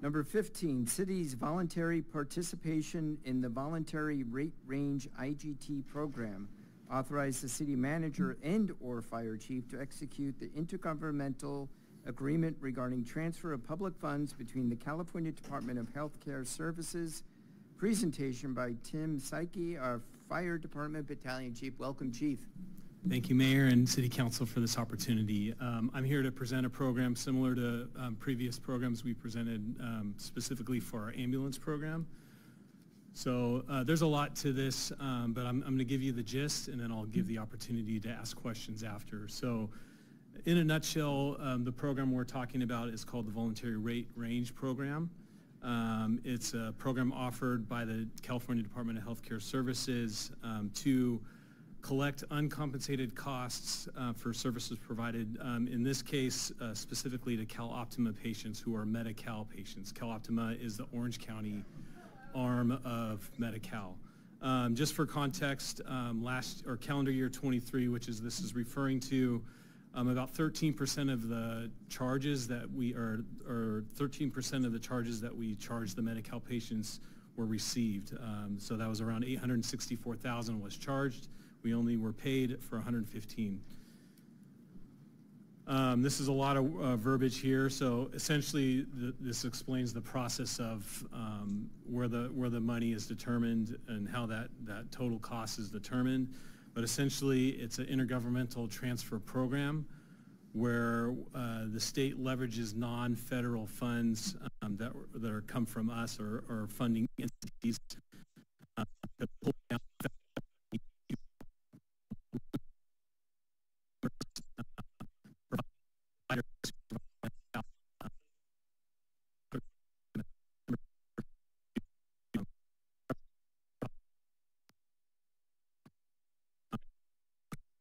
Number 15, city's voluntary participation in the voluntary rate range IGT program. Authorize the city manager and/or fire chief to execute the intergovernmental agreement regarding transfer of public funds between the California Department of Healthcare Services. Presentation by Tim Saiki, our Fire Department Battalion Chief. Welcome, Chief. Thank you, Mayor and City Council, for this opportunity. I'm here to present a program similar to previous programs we presented specifically for our ambulance program. So there's a lot to this, but I'm going to give you the gist, and then I'll give the opportunity to ask questions after. So in a nutshell, the program we're talking about is called the Voluntary Rate Range Program. It's a program offered by the California Department of Healthcare Services to collect uncompensated costs for services provided, in this case specifically to Cal Optima patients who are Medi-Cal patients. Cal Optima is the Orange County arm of Medi-Cal. Just for context, calendar year 23, which is this is referring to, about 13% of the charges that we or 13% of the charges that we charged the Medi-Cal patients were received. So that was around 864,000 was charged. We only were paid for 115. This is a lot of verbiage here, so essentially this explains the process of where the money is determined and how that total cost is determined. But essentially it's an intergovernmental transfer program where the state leverages non-federal funds that are come from us or funding entities to pull down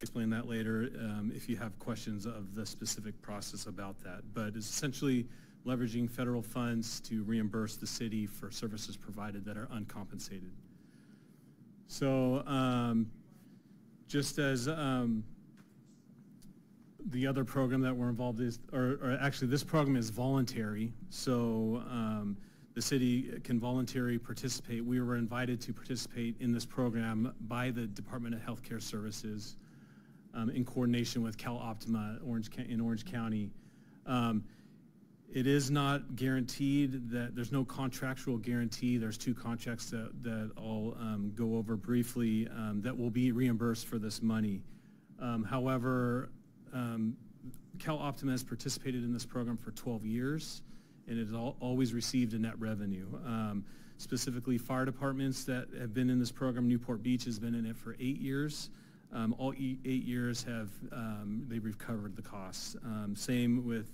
explain that later if you have questions of the specific process about that. But it's essentially leveraging federal funds to reimburse the city for services provided that are uncompensated. So just as the other program that we're involved is, or actually this program is voluntary, so the city can voluntarily participate. We were invited to participate in this program by the Department of Healthcare Services in coordination with Cal Optima in Orange County. It is not guaranteed that there's no contractual guarantee. There's two contracts that I'll go over briefly that will be reimbursed for this money. However, Cal Optima has participated in this program for 12 years and it has always received a net revenue. Specifically, fire departments that have been in this program, Newport Beach has been in it for 8 years. All 8 years have they've recovered the costs. Same with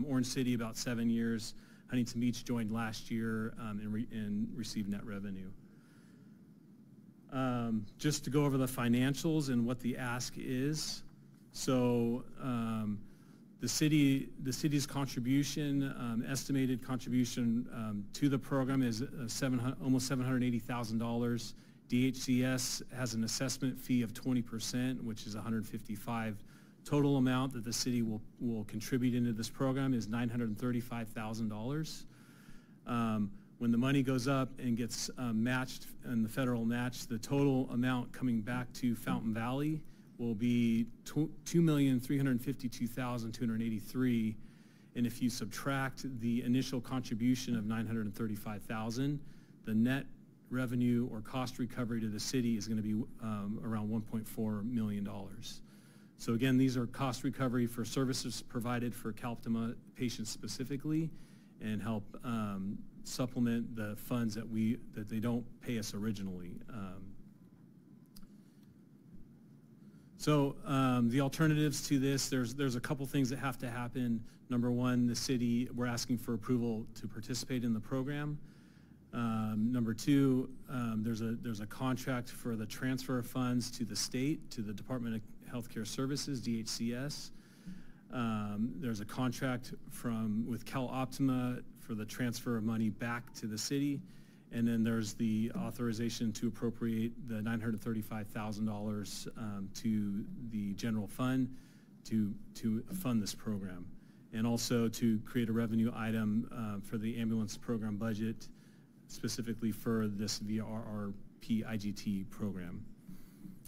Orange City, about 7 years. Huntington Beach joined last year and received net revenue. Just to go over the financials and what the ask is. So the city's contribution, estimated contribution to the program is almost $780,000. DHCS has an assessment fee of 20%, which is $155,000. Total amount that the city will contribute into this program is $935,000. When the money goes up and gets matched in the federal match, the total amount coming back to Fountain Valley will be $2,352,283. And if you subtract the initial contribution of $935,000, the net revenue or cost recovery to the city is going to be around $1.4 million. So again, these are cost recovery for services provided for Cal Optima patients specifically, and help supplement the funds that they don't pay us originally. So the alternatives to this, there's a couple things that have to happen. Number one, the city, we're asking for approval to participate in the program. Number two, there's a contract for the transfer of funds to the state, to the Department of Healthcare Services, DHCS. There's a contract with Cal Optima for the transfer of money back to the city. And then there's the authorization to appropriate the $935,000 to the general fund to fund this program. and also to create a revenue item for the ambulance program budget, specifically for this VRRP IGT program.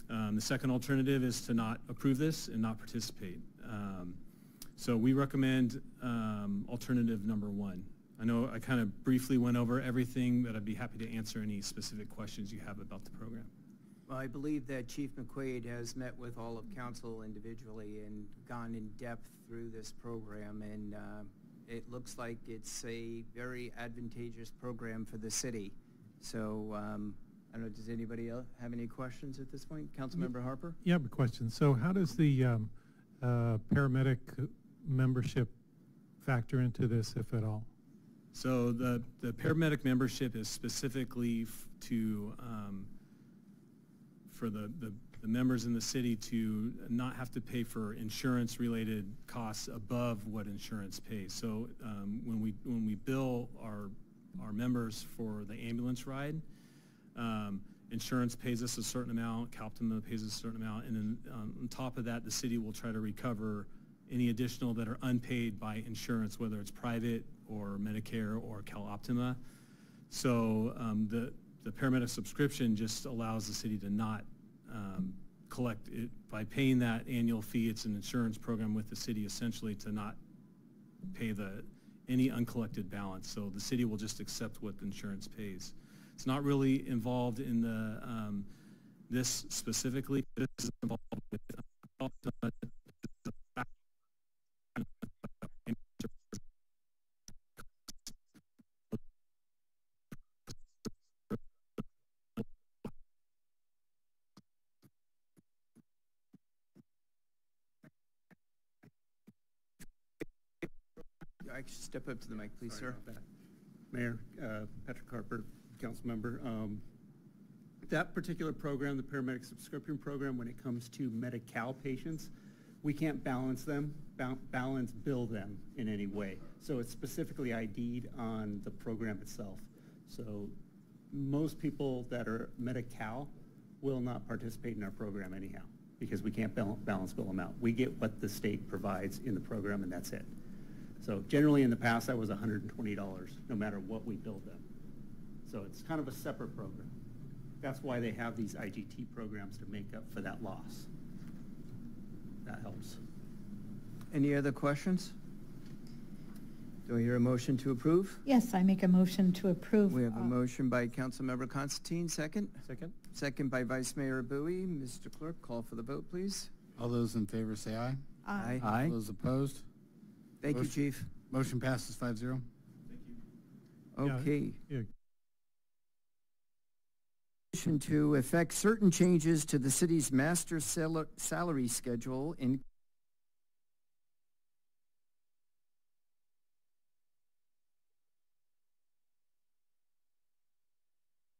The second alternative is to not approve this and not participate. So we recommend alternative number 1. I know I kind of briefly went over everything, but I'd be happy to answer any specific questions you have about the program. Well, I believe that Chief McQuaid has met with all of council individually and gone in depth through this program, and it looks like it's a very advantageous program for the city. So I don't know, does anybody else have any questions at this point? Councilmember Harper? Yeah, I have a question. So how does the paramedic membership factor into this, if at all? So the paramedic membership is specifically for the members in the city to not have to pay for insurance-related costs above what insurance pays. So when we bill our members for the ambulance ride, insurance pays us a certain amount, Cal Optima pays us a certain amount, and then on top of that, the city will try to recover any additional that are unpaid by insurance, whether it's private or Medicare or Cal Optima. So the paramedic subscription just allows the city to not collect it by paying that annual fee. It's an insurance program with the city, essentially, to not pay any uncollected balance. So the city will just accept what the insurance pays. It's not really involved in this specifically. This is involved with I should step up to the mic, please, Sorry sir. about that. Mayor, Patrick Harper, council member. That particular program, the paramedic subscription program, when it comes to Medi-Cal patients, we can't balance bill them in any way. So it's specifically ID'd on the program itself. So most people that are Medi-Cal will not participate in our program anyhow, because we can't balance bill them out. We get what the state provides in the program, and that's it. So generally in the past, that was $120, no matter what we billed them. So it's kind of a separate program. That's why they have these IGT programs, to make up for that loss. That helps. Any other questions? Do I hear a motion to approve? Yes, I make a motion to approve. We have a motion by Councilmember Constantine, second. Second? Second by Vice Mayor Bowie. Mr. Clerk, call for the vote, please. All those in favor say aye. Aye. All those opposed? Thank you, Motion- Chief. Motion passes 5-0. Okay. Yeah. To effect certain changes to the city's master salary schedule in